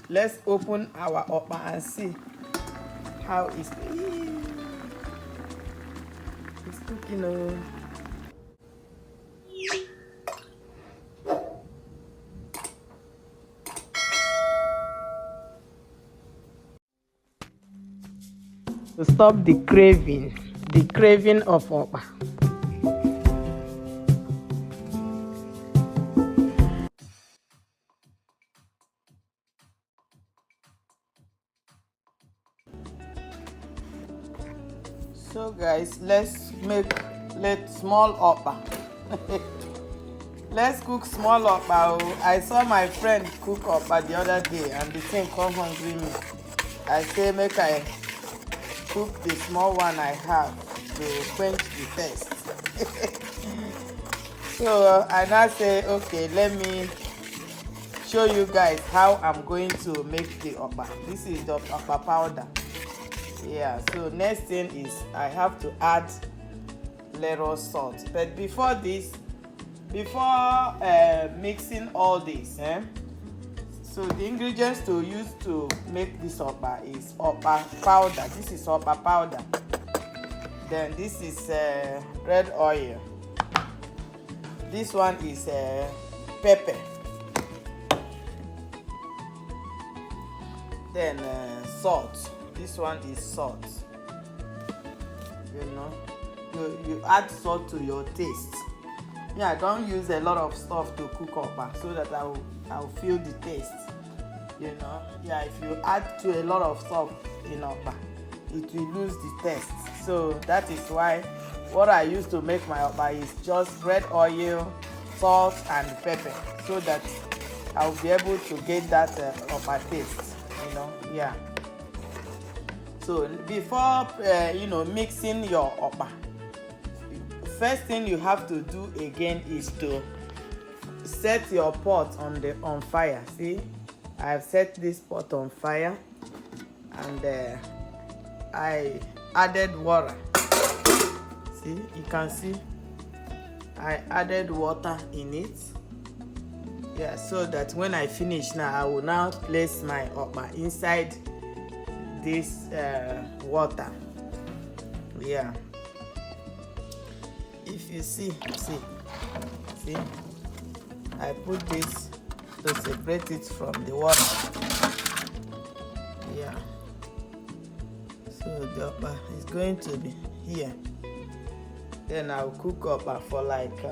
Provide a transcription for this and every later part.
let's open our okpa and see how it's cooking. Oh. To stop the craving of okpa. So guys, let's small okpa. Let's cook small okpa. Oh. I saw my friend cook okpa the other day and the thing come hungry me. I say make I cook the small one I have to quench the thirst. So I now say, okay, let me show you guys how I'm going to make the okpa. This is the okpa powder. Yeah, so next thing is I have to add little salt. But before mixing all this, so the ingredients to use to make this okpa is okpa powder. This is okpa powder. Then this is red oil. This one is pepper. Then salt. This one is salt. You know, you add salt to your taste. Yeah, I don't use a lot of stuff to cook okpa so that I'll feel the taste. You know, yeah, if you add to a lot of stuff in okpa, it will lose the taste. So that is why what I use to make my okpa is just red oil, salt, and pepper, so that I'll be able to get that okpa taste. You know, yeah. So before mixing your okpa, first thing you have to do again is to set your pot on fire. See, I've set this pot on fire, and I added water. See, you can see I added water in it. Yeah, so that when I finish now, I will now place my okpa inside this water. Yeah, if you see, I put this to separate it from the water. Yeah, so the okpa is going to be here. Then I'll cook okpa for like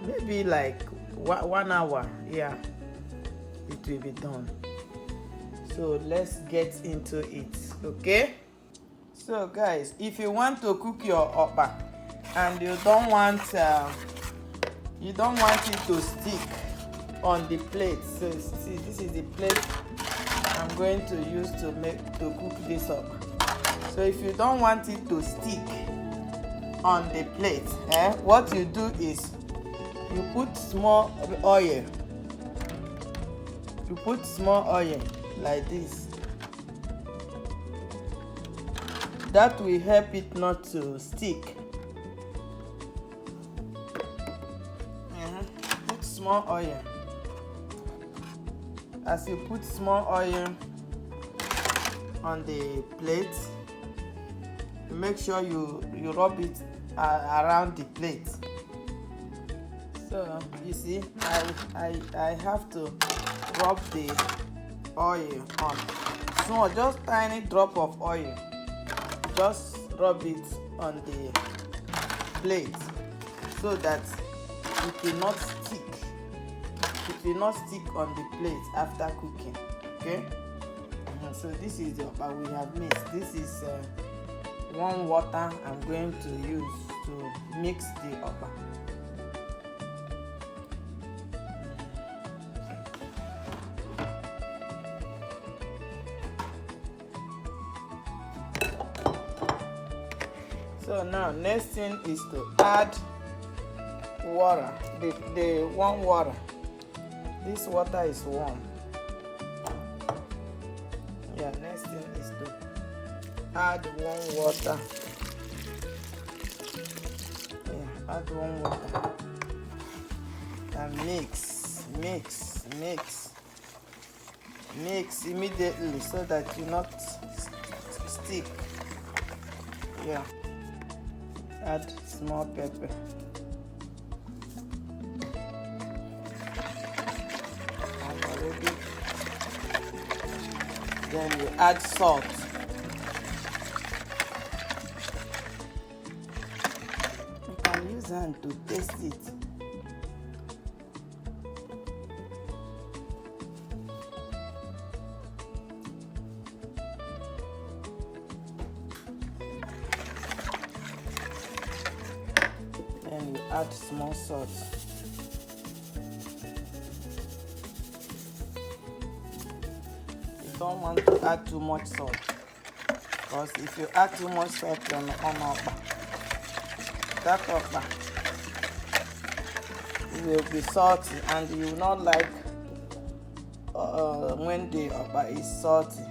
maybe like 1 hour. Yeah, it will be done. So let's get into it, okay? So guys, if you want to cook your okpa and you don't want it to stick on the plate, so see, this is the plate I'm going to use to cook this okpa. So if you don't want it to stick on the plate, what you do is you put small oil. You put small oil like this. That will help it not to stick. Put small oil. As you put small oil on the plate, you make sure you rub it around the plate. So you see, I have to rub the oil on. Small, just tiny drop of oil. Just rub it on the plate so that it will not stick. It will not stick on the plate after cooking. Okay? So this is the okpa we have mixed. This is warm water I'm going to use to mix the okpa. So now next thing is to add water, the warm water. This water is warm. Yeah, next thing is to add warm water. Yeah, add warm water and mix. Mix immediately so that you not stick. Yeah. Add small pepper. And already. Then you add salt. You can use hand to taste it. Then you add small salt. You don't want to add too much salt, because if you add too much salt on okpa, that okpa will be salty, and you will not like when the okpa is salty.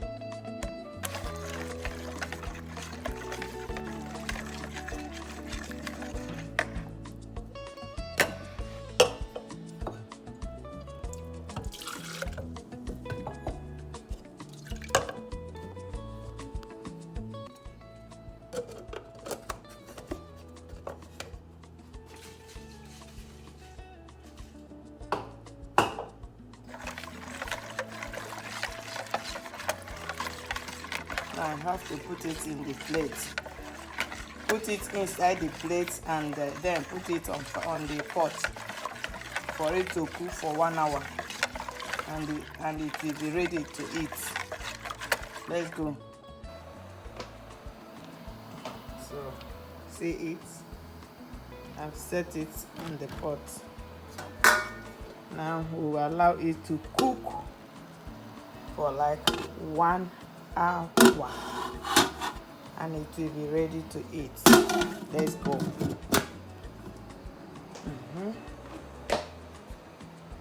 I have to put it in the plate. Put it inside the plate and then put it on the pot for it to cook for 1 hour, and it will be ready to eat. Let's go. So see it. I've set it in the pot. Now we will allow it to cook for like 1 hour, and it will be ready to eat. Let's go.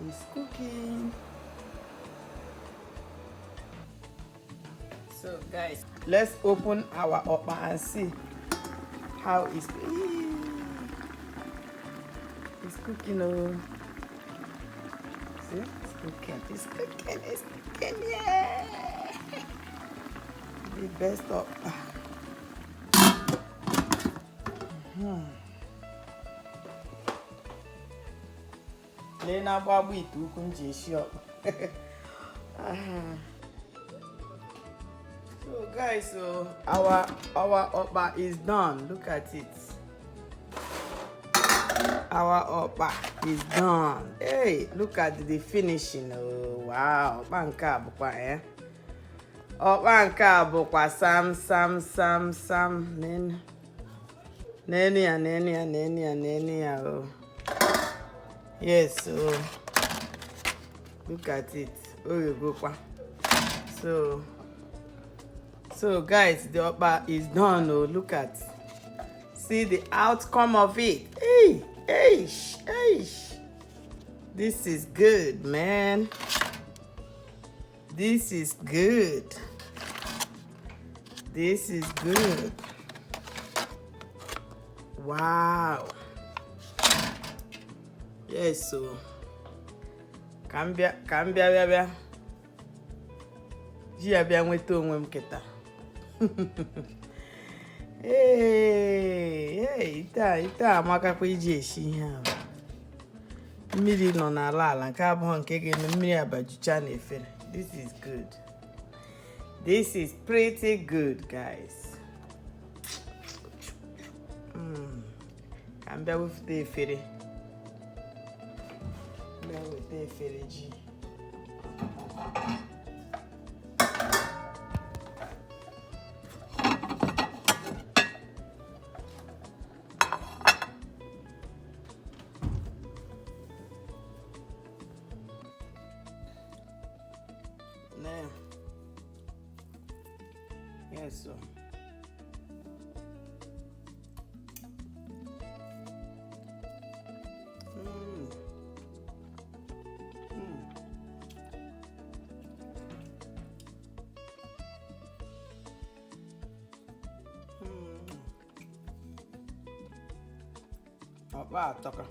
It's cooking. So guys, let's open our okpa and see how it's cooking. Oh, see, it's cooking. It's cooking. It's cooking. Yeah. The best okpa. Lena babu itu kunje shop. So guys, so our okpa is done. Look at it. Our okpa is done. Hey, look at the finishing. Oh wow, okpa nke abụkwa okpa nke abụkwa sam nene ya oh. Yes, so look at it. Oh, you go kwa. So guys, the okpa is done. Oh, look at. See the outcome of it. Hey. This is good, man. This is good. This is good. Wow. Yes, so bia. Ji abia nweta onwe m keta. Hey, ita amaka kwa iji eshi ihe a. Mmiri nọ n'ala nke abụọ nke ga-eme mmiri abajucha na efere. This is good. This is pretty good, guys. Can bear with the efere. Bear with the efere ji. Now, yes, so. Okpa atọka.